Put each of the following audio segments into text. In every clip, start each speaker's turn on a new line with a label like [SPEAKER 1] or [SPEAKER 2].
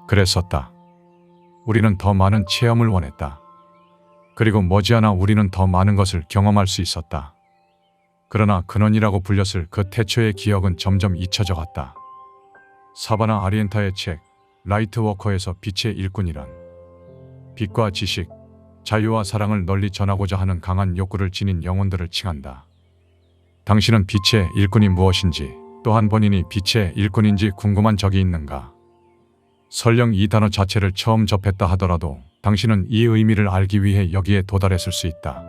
[SPEAKER 1] 그랬었다. 우리는 더 많은 체험을 원했다. 그리고 머지않아 우리는 더 많은 것을 경험할 수 있었다. 그러나 근원이라고 불렸을 그 태초의 기억은 점점 잊혀져 갔다. 사바나 아리엔타의 책 라이트워커에서 빛의 일꾼이란 빛과 지식, 자유와 사랑을 널리 전하고자 하는 강한 욕구를 지닌 영혼들을 칭한다. 당신은 빛의 일꾼이 무엇인지, 또한 본인이 빛의 일꾼인지 궁금한 적이 있는가? 설령 이 단어 자체를 처음 접했다 하더라도 당신은 이 의미를 알기 위해 여기에 도달했을 수 있다.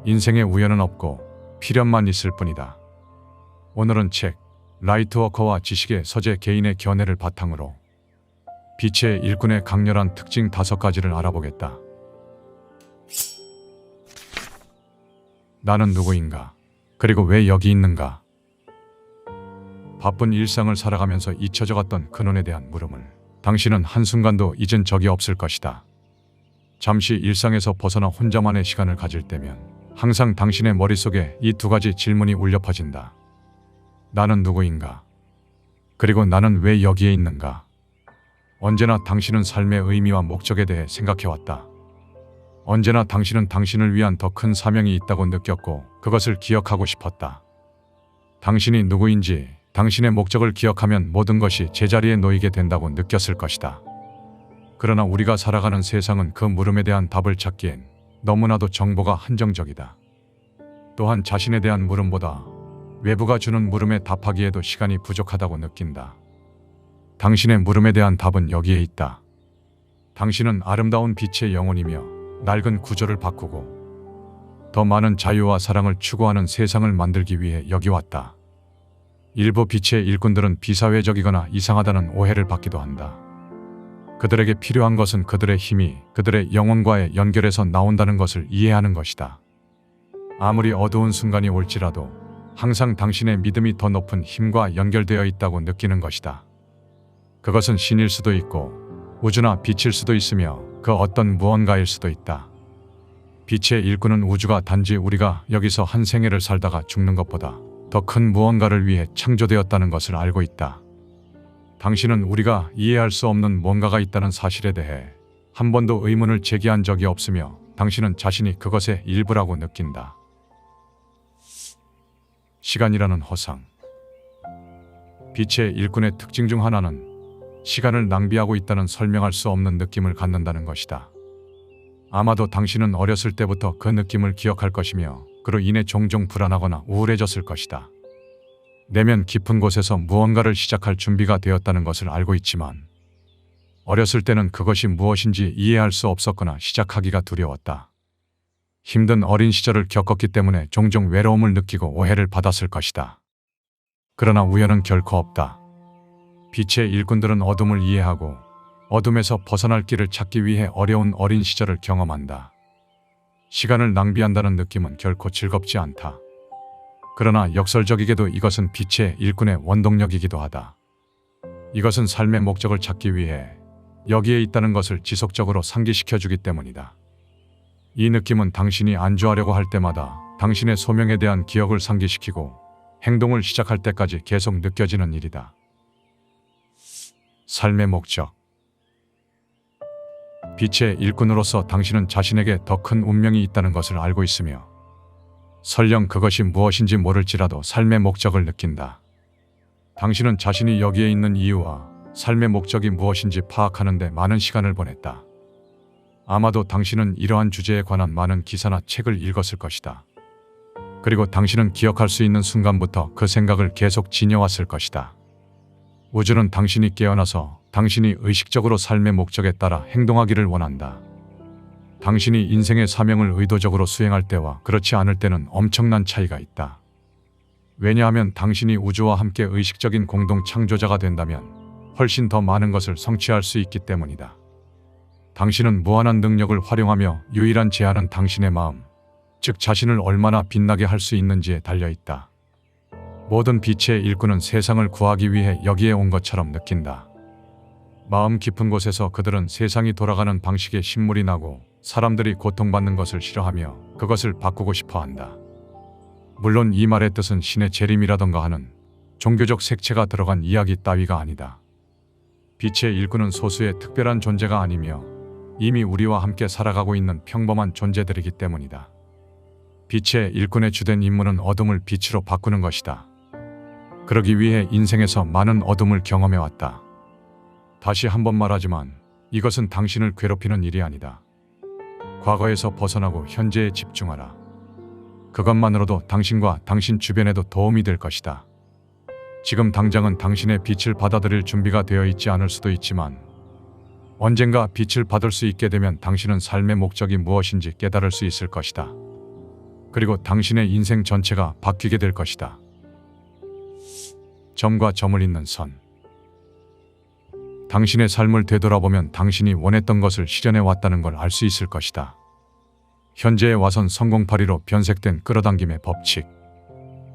[SPEAKER 1] 인생에 우연은 없고 필연만 있을 뿐이다. 오늘은 책 라이트워커와 지식의 서재 개인의 견해를 바탕으로 빛의 일꾼의 강렬한 특징 5가지를 알아보겠다. 나는 누구인가? 그리고 왜 여기 있는가? 바쁜 일상을 살아가면서 잊혀져 갔던 근원에 대한 물음을 당신은 한순간도 잊은 적이 없을 것이다. 잠시 일상에서 벗어나 혼자만의 시간을 가질 때면 항상 당신의 머릿속에 이 2가지 질문이 울려 퍼진다. 나는 누구인가? 그리고 나는 왜 여기에 있는가? 언제나 당신은 삶의 의미와 목적에 대해 생각해왔다. 언제나 당신은 당신을 위한 더 큰 사명이 있다고 느꼈고 그것을 기억하고 싶었다. 당신이 누구인지, 당신의 목적을 기억하면 모든 것이 제자리에 놓이게 된다고 느꼈을 것이다. 그러나 우리가 살아가는 세상은 그 물음에 대한 답을 찾기엔 너무나도 정보가 한정적이다. 또한 자신에 대한 물음보다 외부가 주는 물음에 답하기에도 시간이 부족하다고 느낀다. 당신의 물음에 대한 답은 여기에 있다. 당신은 아름다운 빛의 영혼이며 낡은 구조를 바꾸고 더 많은 자유와 사랑을 추구하는 세상을 만들기 위해 여기 왔다. 일부 빛의 일꾼들은 비사회적이거나 이상하다는 오해를 받기도 한다. 그들에게 필요한 것은 그들의 힘이 그들의 영혼과의 연결에서 나온다는 것을 이해하는 것이다. 아무리 어두운 순간이 올지라도 항상 당신의 믿음이 더 높은 힘과 연결되어 있다고 느끼는 것이다. 그것은 신일 수도 있고 우주나 빛일 수도 있으며 그 어떤 무언가일 수도 있다. 빛의 일꾼은 우주가 단지 우리가 여기서 한 생애를 살다가 죽는 것보다 더 큰 무언가를 위해 창조되었다는 것을 알고 있다. 당신은 우리가 이해할 수 없는 뭔가가 있다는 사실에 대해 한 번도 의문을 제기한 적이 없으며 당신은 자신이 그것의 일부라고 느낀다. 시간이라는 허상. 빛의 일꾼의 특징 중 하나는 시간을 낭비하고 있다는 설명할 수 없는 느낌을 갖는다는 것이다. 아마도 당신은 어렸을 때부터 그 느낌을 기억할 것이며 그로 인해 종종 불안하거나 우울해졌을 것이다. 내면 깊은 곳에서 무언가를 시작할 준비가 되었다는 것을 알고 있지만 어렸을 때는 그것이 무엇인지 이해할 수 없었거나 시작하기가 두려웠다. 힘든 어린 시절을 겪었기 때문에 종종 외로움을 느끼고 오해를 받았을 것이다. 그러나 우연은 결코 없다. 빛의 일꾼들은 어둠을 이해하고 어둠에서 벗어날 길을 찾기 위해 어려운 어린 시절을 경험한다. 시간을 낭비한다는 느낌은 결코 즐겁지 않다. 그러나 역설적이게도 이것은 빛의 일꾼의 원동력이기도 하다. 이것은 삶의 목적을 찾기 위해 여기에 있다는 것을 지속적으로 상기시켜주기 때문이다. 이 느낌은 당신이 안주하려고 할 때마다 당신의 소명에 대한 기억을 상기시키고 행동을 시작할 때까지 계속 느껴지는 일이다. 삶의 목적. 빛의 일꾼으로서 당신은 자신에게 더 큰 운명이 있다는 것을 알고 있으며 설령 그것이 무엇인지 모를지라도 삶의 목적을 느낀다. 당신은 자신이 여기에 있는 이유와 삶의 목적이 무엇인지 파악하는 데 많은 시간을 보냈다. 아마도 당신은 이러한 주제에 관한 많은 기사나 책을 읽었을 것이다. 그리고 당신은 기억할 수 있는 순간부터 그 생각을 계속 지녀왔을 것이다. 우주는 당신이 깨어나서 당신이 의식적으로 삶의 목적에 따라 행동하기를 원한다. 당신이 인생의 사명을 의도적으로 수행할 때와 그렇지 않을 때는 엄청난 차이가 있다. 왜냐하면 당신이 우주와 함께 의식적인 공동 창조자가 된다면 훨씬 더 많은 것을 성취할 수 있기 때문이다. 당신은 무한한 능력을 활용하며 유일한 제한은 당신의 마음, 즉 자신을 얼마나 빛나게 할 수 있는지에 달려있다. 모든 빛의 일꾼은 세상을 구하기 위해 여기에 온 것처럼 느낀다. 마음 깊은 곳에서 그들은 세상이 돌아가는 방식에 신물이 나고 사람들이 고통받는 것을 싫어하며 그것을 바꾸고 싶어한다. 물론 이 말의 뜻은 신의 재림이라던가 하는 종교적 색채가 들어간 이야기 따위가 아니다. 빛의 일꾼은 소수의 특별한 존재가 아니며 이미 우리와 함께 살아가고 있는 평범한 존재들이기 때문이다. 빛의 일꾼의 주된 임무는 어둠을 빛으로 바꾸는 것이다. 그러기 위해 인생에서 많은 어둠을 경험해왔다. 다시 한번 말하지만 이것은 당신을 괴롭히는 일이 아니다. 과거에서 벗어나고 현재에 집중하라. 그것만으로도 당신과 당신 주변에도 도움이 될 것이다. 지금 당장은 당신의 빛을 받아들일 준비가 되어 있지 않을 수도 있지만 언젠가 빛을 받을 수 있게 되면 당신은 삶의 목적이 무엇인지 깨달을 수 있을 것이다. 그리고 당신의 인생 전체가 바뀌게 될 것이다. 점과 점을 잇는 선. 당신의 삶을 되돌아보면 당신이 원했던 것을 실현해 왔다는 걸 알 수 있을 것이다. 현재에 와선 성공파리로 변색된 끌어당김의 법칙.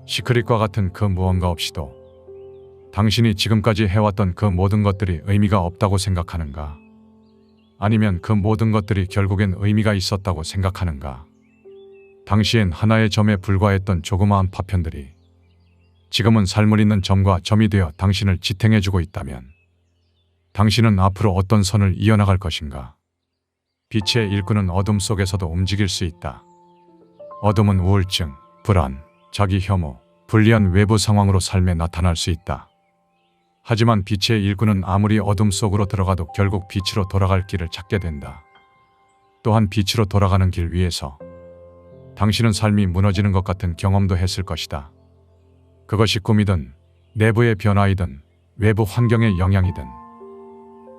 [SPEAKER 1] 시크릿과 같은 그 무언가 없이도 당신이 지금까지 해왔던 그 모든 것들이 의미가 없다고 생각하는가? 아니면 그 모든 것들이 결국엔 의미가 있었다고 생각하는가? 당시엔 하나의 점에 불과했던 조그마한 파편들이 지금은 삶을 잇는 점과 점이 되어 당신을 지탱해주고 있다면 당신은 앞으로 어떤 선을 이어나갈 것인가? 빛의 일꾼은 어둠 속에서도 움직일 수 있다. 어둠은 우울증, 불안, 자기 혐오, 불리한 외부 상황으로 삶에 나타날 수 있다. 하지만 빛의 일꾼은 아무리 어둠 속으로 들어가도 결국 빛으로 돌아갈 길을 찾게 된다. 또한 빛으로 돌아가는 길 위에서 당신은 삶이 무너지는 것 같은 경험도 했을 것이다. 그것이 꿈이든 내부의 변화이든 외부 환경의 영향이든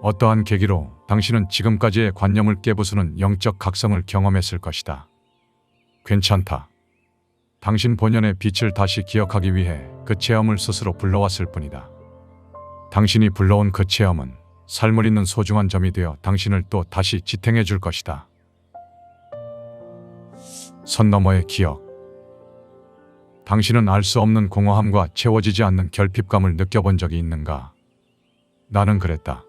[SPEAKER 1] 어떠한 계기로 당신은 지금까지의 관념을 깨부수는 영적 각성을 경험했을 것이다. 괜찮다. 당신 본연의 빛을 다시 기억하기 위해 그 체험을 스스로 불러왔을 뿐이다. 당신이 불러온 그 체험은 삶을 잇는 소중한 점이 되어 당신을 또 다시 지탱해 줄 것이다. 선 너머의 기억. 당신은 알 수 없는 공허함과 채워지지 않는 결핍감을 느껴본 적이 있는가? 나는 그랬다.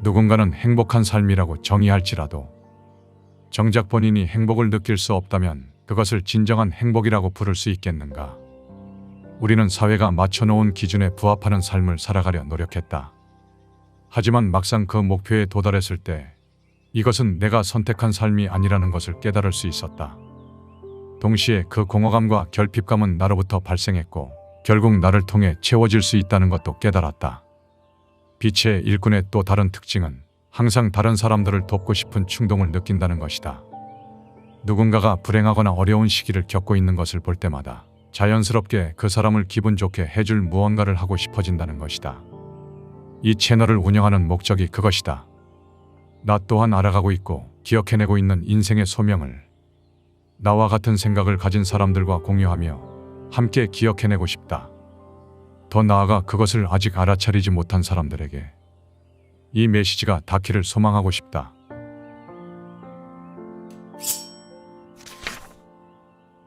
[SPEAKER 1] 누군가는 행복한 삶이라고 정의할지라도 정작 본인이 행복을 느낄 수 없다면 그것을 진정한 행복이라고 부를 수 있겠는가? 우리는 사회가 맞춰놓은 기준에 부합하는 삶을 살아가려 노력했다. 하지만 막상 그 목표에 도달했을 때 이것은 내가 선택한 삶이 아니라는 것을 깨달을 수 있었다. 동시에 그 공허감과 결핍감은 나로부터 발생했고 결국 나를 통해 채워질 수 있다는 것도 깨달았다. 빛의 일꾼의 또 다른 특징은 항상 다른 사람들을 돕고 싶은 충동을 느낀다는 것이다. 누군가가 불행하거나 어려운 시기를 겪고 있는 것을 볼 때마다 자연스럽게 그 사람을 기분 좋게 해줄 무언가를 하고 싶어진다는 것이다. 이 채널을 운영하는 목적이 그것이다. 나 또한 알아가고 있고 기억해내고 있는 인생의 소명을 나와 같은 생각을 가진 사람들과 공유하며 함께 기억해내고 싶다. 더 나아가 그것을 아직 알아차리지 못한 사람들에게 이 메시지가 닿기를 소망하고 싶다.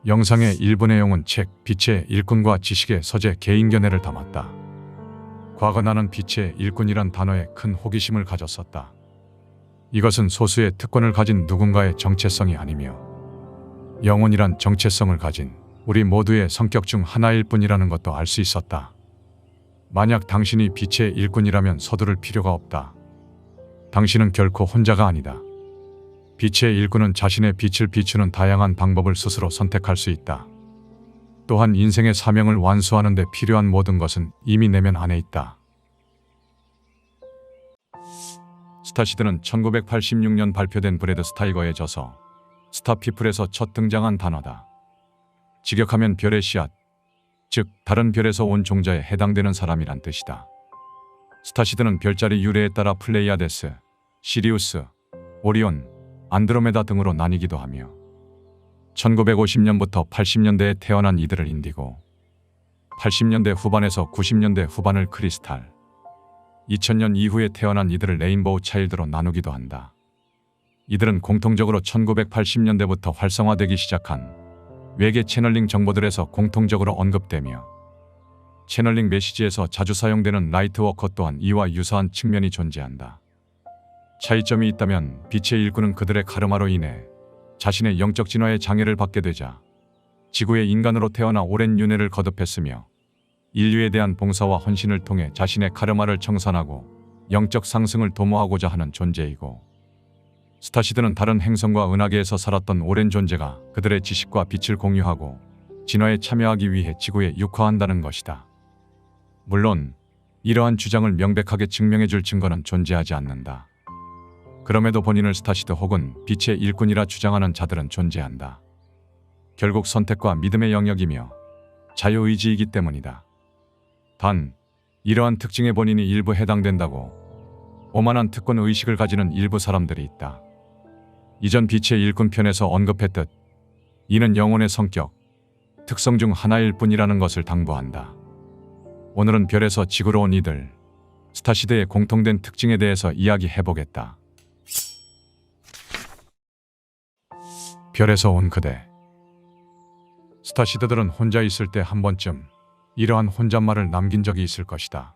[SPEAKER 1] 영상의 일부 내용은 책 빛의 일꾼과 지식의 서재 개인견해를 담았다. 과거 나는 빛의 일꾼이란 단어에 큰 호기심을 가졌었다. 이것은 소수의 특권을 가진 누군가의 정체성이 아니며 영혼이란 정체성을 가진 우리 모두의 성격 중 하나일 뿐이라는 것도 알 수 있었다. 만약 당신이 빛의 일꾼이라면 서두를 필요가 없다. 당신은 결코 혼자가 아니다. 빛의 일꾼은 자신의 빛을 비추는 다양한 방법을 스스로 선택할 수 있다. 또한 인생의 사명을 완수하는 데 필요한 모든 것은 이미 내면 안에 있다. 스타시드는 1986년 발표된 브래드 스타이거의 저서 스타피플에서 첫 등장한 단어다. 직역하면 별의 씨앗, 즉 다른 별에서 온 종자에 해당되는 사람이란 뜻이다. 스타시드는 별자리 유래에 따라 플레이아데스, 시리우스, 오리온, 안드로메다 등으로 나뉘기도 하며 1950년부터 80년대에 태어난 이들을 인디고, 80년대 후반에서 90년대 후반을 크리스탈, 2000년 이후에 태어난 이들을 레인보우 차일드로 나누기도 한다. 이들은 공통적으로 1980년대부터 활성화되기 시작한 외계 채널링 정보들에서 공통적으로 언급되며 채널링 메시지에서 자주 사용되는 라이트워커 또한 이와 유사한 측면이 존재한다. 차이점이 있다면 빛의 일꾼은 그들의 카르마로 인해 자신의 영적 진화의 장애를 받게 되자 지구의 인간으로 태어나 오랜 윤회를 거듭했으며 인류에 대한 봉사와 헌신을 통해 자신의 카르마를 청산하고 영적 상승을 도모하고자 하는 존재이고, 스타시드는 다른 행성과 은하계에서 살았던 오랜 존재가 그들의 지식과 빛을 공유하고 진화에 참여하기 위해 지구에 육화한다는 것이다. 물론 이러한 주장을 명백하게 증명해줄 증거는 존재하지 않는다. 그럼에도 본인을 스타시드 혹은 빛의 일꾼이라 주장하는 자들은 존재한다. 결국 선택과 믿음의 영역이며 자유의지이기 때문이다. 단, 이러한 특징에 본인이 일부 해당된다고 오만한 특권 의식을 가지는 일부 사람들이 있다. 이전 빛의 일꾼 편에서 언급했듯 이는 영혼의 성격, 특성 중 하나일 뿐이라는 것을 당부한다. 오늘은 별에서 지구로 온 이들, 스타시드의 공통된 특징에 대해서 이야기해보겠다. 별에서 온 그대. 스타시드들은 혼자 있을 때 한 번쯤 이러한 혼잣말을 남긴 적이 있을 것이다.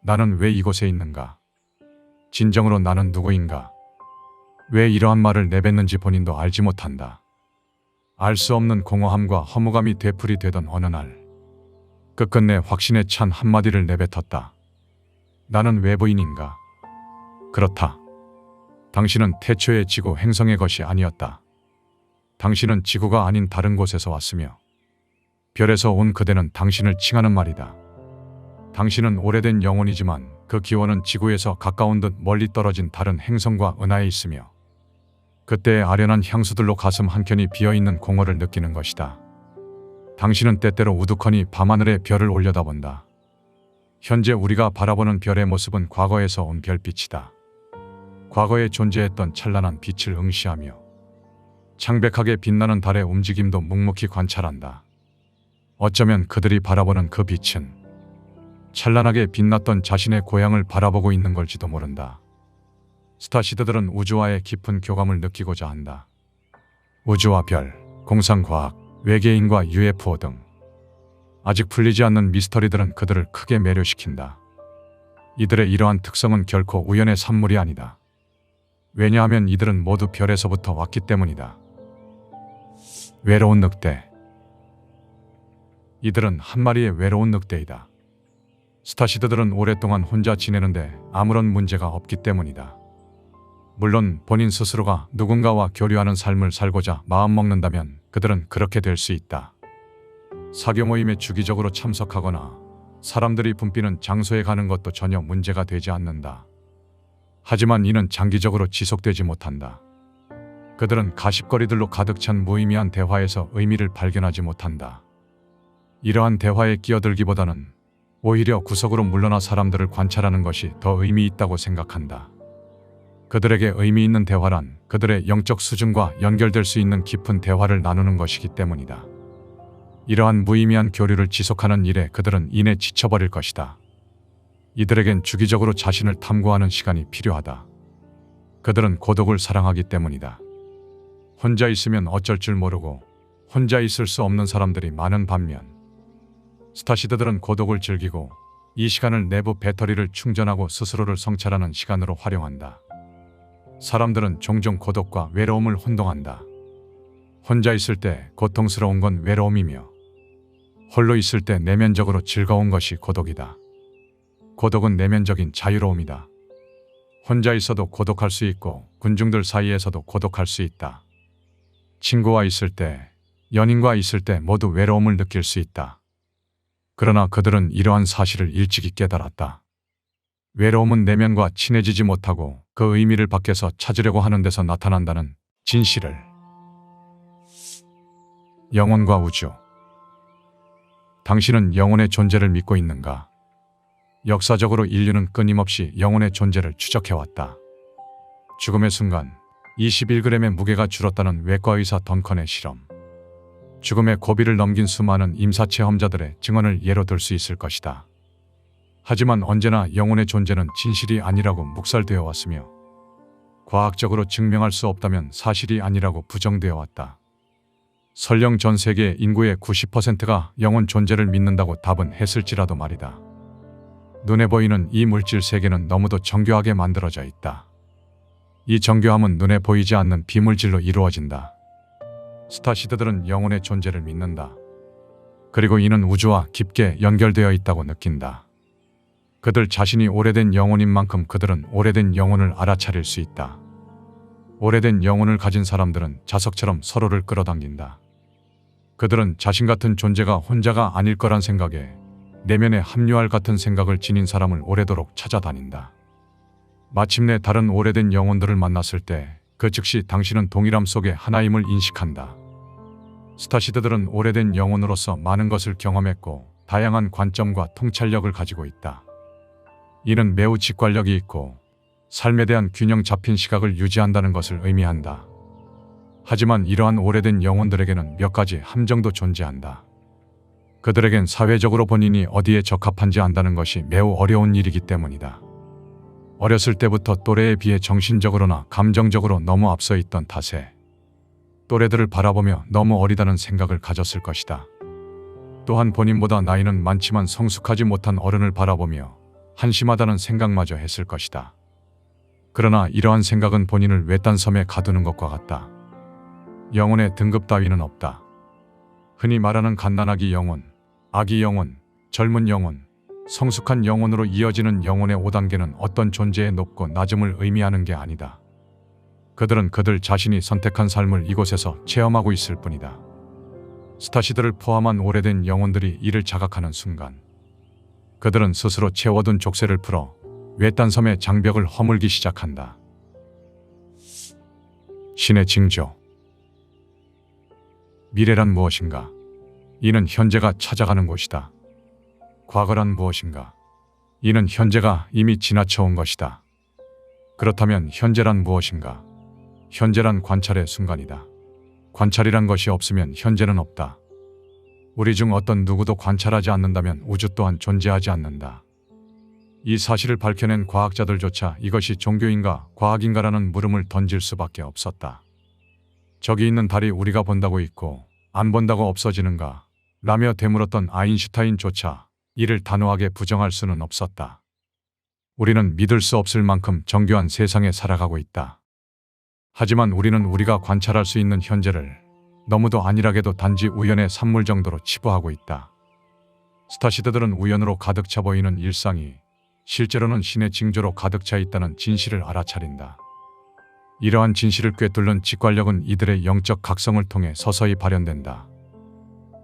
[SPEAKER 1] 나는 왜 이곳에 있는가? 진정으로 나는 누구인가? 왜 이러한 말을 내뱉는지 본인도 알지 못한다. 알 수 없는 공허함과 허무감이 되풀이 되던 어느 날, 끝끝내 확신에 찬 한마디를 내뱉었다. 나는 외부인인가? 그렇다. 당신은 태초의 지구 행성의 것이 아니었다. 당신은 지구가 아닌 다른 곳에서 왔으며 별에서 온 그대는 당신을 칭하는 말이다. 당신은 오래된 영혼이지만 그 기원은 지구에서 가까운 듯 멀리 떨어진 다른 행성과 은하에 있으며 그때의 아련한 향수들로 가슴 한켠이 비어있는 공허를 느끼는 것이다. 당신은 때때로 우두커니 밤하늘에 별을 올려다본다. 현재 우리가 바라보는 별의 모습은 과거에서 온 별빛이다. 과거에 존재했던 찬란한 빛을 응시하며 창백하게 빛나는 달의 움직임도 묵묵히 관찰한다. 어쩌면 그들이 바라보는 그 빛은 찬란하게 빛났던 자신의 고향을 바라보고 있는 걸지도 모른다. 스타시드들은 우주와의 깊은 교감을 느끼고자 한다. 우주와 별, 공상과학, 외계인과 UFO 등 아직 풀리지 않는 미스터리들은 그들을 크게 매료시킨다. 이들의 이러한 특성은 결코 우연의 산물이 아니다. 왜냐하면 이들은 모두 별에서부터 왔기 때문이다. 외로운 늑대. 이들은 한 마리의 외로운 늑대이다. 스타시드들은 오랫동안 혼자 지내는데 아무런 문제가 없기 때문이다. 물론 본인 스스로가 누군가와 교류하는 삶을 살고자 마음먹는다면 그들은 그렇게 될 수 있다. 사교 모임에 주기적으로 참석하거나 사람들이 붐비는 장소에 가는 것도 전혀 문제가 되지 않는다. 하지만 이는 장기적으로 지속되지 못한다. 그들은 가십거리들로 가득 찬 무의미한 대화에서 의미를 발견하지 못한다. 이러한 대화에 끼어들기보다는 오히려 구석으로 물러나 사람들을 관찰하는 것이 더 의미 있다고 생각한다. 그들에게 의미 있는 대화란 그들의 영적 수준과 연결될 수 있는 깊은 대화를 나누는 것이기 때문이다. 이러한 무의미한 교류를 지속하는 일에 그들은 이내 지쳐버릴 것이다. 이들에겐 주기적으로 자신을 탐구하는 시간이 필요하다. 그들은 고독을 사랑하기 때문이다. 혼자 있으면 어쩔 줄 모르고 혼자 있을 수 없는 사람들이 많은 반면 스타시드들은 고독을 즐기고 이 시간을 내부 배터리를 충전하고 스스로를 성찰하는 시간으로 활용한다. 사람들은 종종 고독과 외로움을 혼동한다. 혼자 있을 때 고통스러운 건 외로움이며 홀로 있을 때 내면적으로 즐거운 것이 고독이다. 고독은 내면적인 자유로움이다. 혼자 있어도 고독할 수 있고 군중들 사이에서도 고독할 수 있다. 친구와 있을 때, 연인과 있을 때 모두 외로움을 느낄 수 있다. 그러나 그들은 이러한 사실을 일찍이 깨달았다. 외로움은 내면과 친해지지 못하고 그 의미를 밖에서 찾으려고 하는 데서 나타난다는 진실을. 영혼과 우주. 당신은 영혼의 존재를 믿고 있는가? 역사적으로 인류는 끊임없이 영혼의 존재를 추적해왔다. 죽음의 순간 21g의 무게가 줄었다는 외과의사 던컨의 실험. 죽음의 고비를 넘긴 수많은 임사체험자들의 증언을 예로 들 수 있을 것이다. 하지만 언제나 영혼의 존재는 진실이 아니라고 묵살되어 왔으며 과학적으로 증명할 수 없다면 사실이 아니라고 부정되어 왔다. 설령 전 세계 인구의 90%가 영혼 존재를 믿는다고 답은 했을지라도 말이다. 눈에 보이는 이 물질 세계는 너무도 정교하게 만들어져 있다. 이 정교함은 눈에 보이지 않는 비물질로 이루어진다. 스타시드들은 영혼의 존재를 믿는다. 그리고 이는 우주와 깊게 연결되어 있다고 느낀다. 그들 자신이 오래된 영혼인 만큼 그들은 오래된 영혼을 알아차릴 수 있다. 오래된 영혼을 가진 사람들은 자석처럼 서로를 끌어당긴다. 그들은 자신 같은 존재가 혼자가 아닐 거란 생각에 내면에 합류할 같은 생각을 지닌 사람을 오래도록 찾아다닌다. 마침내 다른 오래된 영혼들을 만났을 때 그 즉시 당신은 동일함 속의 하나임을 인식한다. 스타시드들은 오래된 영혼으로서 많은 것을 경험했고 다양한 관점과 통찰력을 가지고 있다. 이는 매우 직관력이 있고 삶에 대한 균형 잡힌 시각을 유지한다는 것을 의미한다. 하지만 이러한 오래된 영혼들에게는 몇 가지 함정도 존재한다. 그들에겐 사회적으로 본인이 어디에 적합한지 안다는 것이 매우 어려운 일이기 때문이다. 어렸을 때부터 또래에 비해 정신적으로나 감정적으로 너무 앞서 있던 탓에 또래들을 바라보며 너무 어리다는 생각을 가졌을 것이다. 또한 본인보다 나이는 많지만 성숙하지 못한 어른을 바라보며 한심하다는 생각마저 했을 것이다. 그러나 이러한 생각은 본인을 외딴 섬에 가두는 것과 같다. 영혼의 등급 따위는 없다. 흔히 말하는 갓난아기 영혼, 아기 영혼, 젊은 영혼, 성숙한 영혼으로 이어지는 영혼의 5단계는 어떤 존재의 높고 낮음을 의미하는 게 아니다. 그들은 그들 자신이 선택한 삶을 이곳에서 체험하고 있을 뿐이다. 스타시드를 포함한 오래된 영혼들이 이를 자각하는 순간 그들은 스스로 채워둔 족쇄를 풀어 외딴 섬의 장벽을 허물기 시작한다. 신의 징조. 미래란 무엇인가? 이는 현재가 찾아가는 곳이다. 과거란 무엇인가? 이는 현재가 이미 지나쳐온 것이다. 그렇다면 현재란 무엇인가? 현재란 관찰의 순간이다. 관찰이란 것이 없으면 현재는 없다. 우리 중 어떤 누구도 관찰하지 않는다면 우주 또한 존재하지 않는다. 이 사실을 밝혀낸 과학자들조차 이것이 종교인가 과학인가라는 물음을 던질 수밖에 없었다. 저기 있는 달이 우리가 본다고 있고 안 본다고 없어지는가? 라며 되물었던 아인슈타인조차 이를 단호하게 부정할 수는 없었다. 우리는 믿을 수 없을 만큼 정교한 세상에 살아가고 있다. 하지만 우리는 우리가 관찰할 수 있는 현재를 너무도 안일하게도 단지 우연의 산물 정도로 치부하고 있다. 스타시드들은 우연으로 가득 차 보이는 일상이 실제로는 신의 징조로 가득 차 있다는 진실을 알아차린다. 이러한 진실을 꿰뚫는 직관력은 이들의 영적 각성을 통해 서서히 발현된다.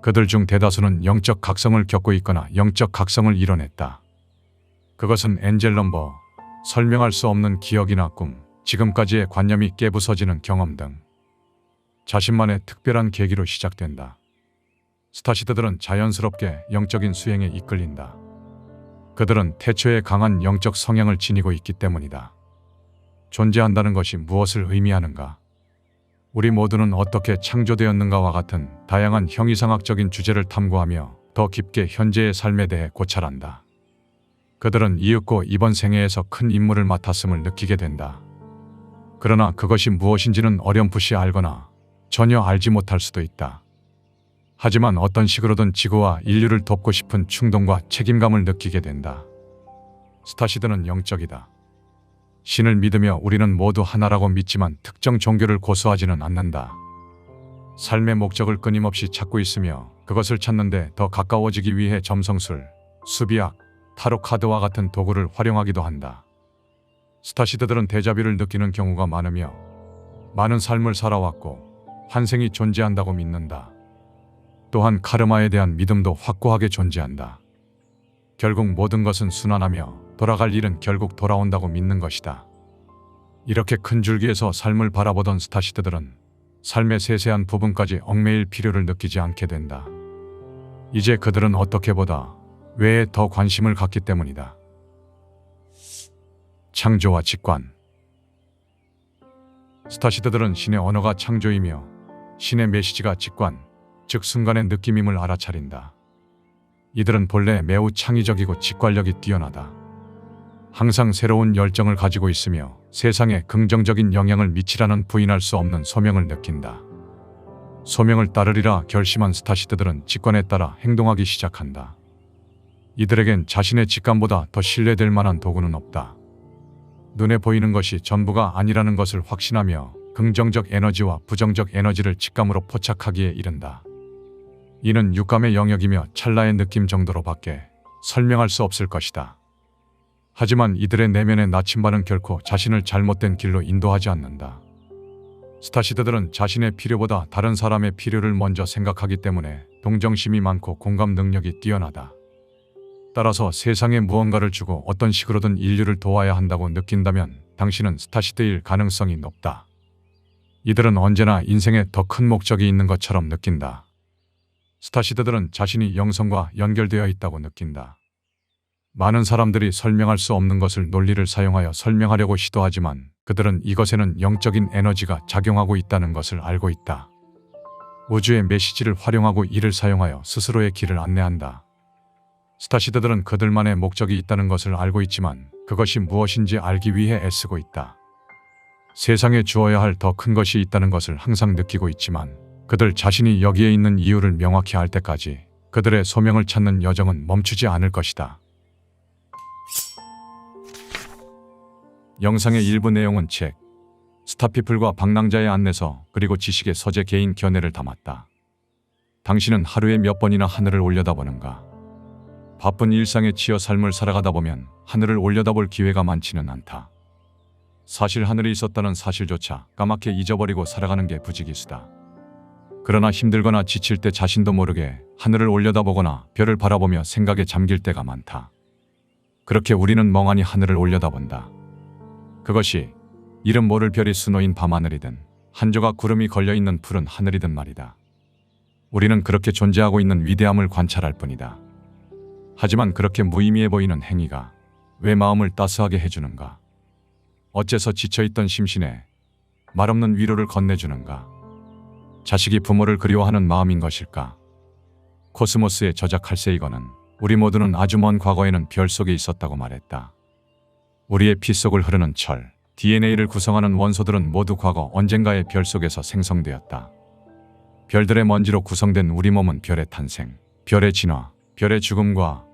[SPEAKER 1] 그들 중 대다수는 영적 각성을 겪고 있거나 영적 각성을 이뤄냈다. 그것은 엔젤 넘버, 설명할 수 없는 기억이나 꿈, 지금까지의 관념이 깨부서지는 경험 등 자신만의 특별한 계기로 시작된다. 스타시드들은 자연스럽게 영적인 수행에 이끌린다. 그들은 태초에 강한 영적 성향을 지니고 있기 때문이다. 존재한다는 것이 무엇을 의미하는가? 우리 모두는 어떻게 창조되었는가와 같은 다양한 형이상학적인 주제를 탐구하며 더 깊게 현재의 삶에 대해 고찰한다. 그들은 이윽고 이번 생애에서 큰 임무를 맡았음을 느끼게 된다. 그러나 그것이 무엇인지는 어렴풋이 알거나 전혀 알지 못할 수도 있다. 하지만 어떤 식으로든 지구와 인류를 돕고 싶은 충동과 책임감을 느끼게 된다. 스타시드는 영적이다. 신을 믿으며 우리는 모두 하나라고 믿지만 특정 종교를 고수하지는 않는다. 삶의 목적을 끊임없이 찾고 있으며 그것을 찾는데 더 가까워지기 위해 점성술, 수비학, 타로 카드와 같은 도구를 활용하기도 한다. 스타시드들은 데자뷰를 느끼는 경우가 많으며 많은 삶을 살아왔고 환생이 존재한다고 믿는다. 또한 카르마에 대한 믿음도 확고하게 존재한다. 결국 모든 것은 순환하며 돌아갈 일은 결국 돌아온다고 믿는 것이다. 이렇게 큰 줄기에서 삶을 바라보던 스타시드들은 삶의 세세한 부분까지 얽매일 필요를 느끼지 않게 된다. 이제 그들은 어떻게 보다 왜에 더 관심을 갖기 때문이다. 창조와 직관. 스타시드들은 신의 언어가 창조이며 신의 메시지가 직관, 즉 순간의 느낌임을 알아차린다. 이들은 본래 매우 창의적이고 직관력이 뛰어나다. 항상 새로운 열정을 가지고 있으며 세상에 긍정적인 영향을 미치라는 부인할 수 없는 소명을 느낀다. 소명을 따르리라 결심한 스타시드들은 직관에 따라 행동하기 시작한다. 이들에겐 자신의 직감보다 더 신뢰될 만한 도구는 없다. 눈에 보이는 것이 전부가 아니라는 것을 확신하며 긍정적 에너지와 부정적 에너지를 직감으로 포착하기에 이른다. 이는 육감의 영역이며 찰나의 느낌 정도로밖에 설명할 수 없을 것이다. 하지만 이들의 내면의 나침반은 결코 자신을 잘못된 길로 인도하지 않는다. 스타시드들은 자신의 필요보다 다른 사람의 필요를 먼저 생각하기 때문에 동정심이 많고 공감 능력이 뛰어나다. 따라서 세상에 무언가를 주고 어떤 식으로든 인류를 도와야 한다고 느낀다면 당신은 스타시드일 가능성이 높다. 이들은 언제나 인생에 더 큰 목적이 있는 것처럼 느낀다. 스타시드들은 자신이 영성과 연결되어 있다고 느낀다. 많은 사람들이 설명할 수 없는 것을 논리를 사용하여 설명하려고 시도하지만 그들은 이것에는 영적인 에너지가 작용하고 있다는 것을 알고 있다. 우주의 메시지를 활용하고 이를 사용하여 스스로의 길을 안내한다. 스타시드들은 그들만의 목적이 있다는 것을 알고 있지만 그것이 무엇인지 알기 위해 애쓰고 있다. 세상에 주어야 할 더 큰 것이 있다는 것을 항상 느끼고 있지만 그들 자신이 여기에 있는 이유를 명확히 알 때까지 그들의 소명을 찾는 여정은 멈추지 않을 것이다. 영상의 일부 내용은 책, 스타피플과 방랑자의 안내서 그리고 지식의 서재 개인 견해를 담았다. 당신은 하루에 몇 번이나 하늘을 올려다보는가? 바쁜 일상에 치여 삶을 살아가다 보면 하늘을 올려다볼 기회가 많지는 않다. 사실 하늘이 있었다는 사실조차 까맣게 잊어버리고 살아가는 게 부지기수다. 그러나 힘들거나 지칠 때 자신도 모르게 하늘을 올려다보거나 별을 바라보며 생각에 잠길 때가 많다. 그렇게 우리는 멍하니 하늘을 올려다본다. 그것이 이름 모를 별이 수놓인 밤하늘이든 한 조각 구름이 걸려있는 푸른 하늘이든 말이다. 우리는 그렇게 존재하고 있는 위대함을 관찰할 뿐이다. 하지만 그렇게 무의미해 보이는 행위가 왜 마음을 따스하게 해주는가? 어째서 지쳐있던 심신에 말없는 위로를 건네주는가? 자식이 부모를 그리워하는 마음인 것일까? 코스모스의 저자 칼 세이건은 우리 모두는 아주 먼 과거에는 별 속에 있었다고 말했다. 우리의 피 속을 흐르는 철, DNA를 구성하는 원소들은 모두 과거 언젠가의 별 속에서 생성되었다. 별들의 먼지로 구성된 우리 몸은 별의 탄생, 별의 진화, 별의 죽음과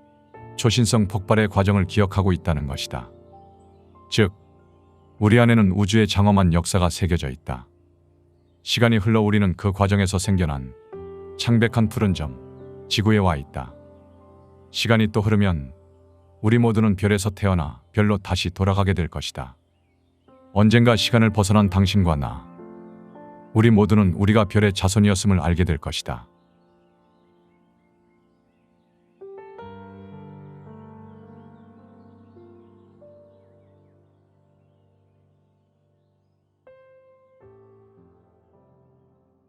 [SPEAKER 1] 초신성 폭발의 과정을 기억하고 있다는 것이다. 즉, 우리 안에는 우주의 장엄한 역사가 새겨져 있다. 시간이 흘러 우리는 그 과정에서 생겨난 창백한 푸른 점, 지구에 와 있다. 시간이 또 흐르면 우리 모두는 별에서 태어나 별로 다시 돌아가게 될 것이다. 언젠가 시간을 벗어난 당신과 나, 우리 모두는 우리가 별의 자손이었음을 알게 될 것이다.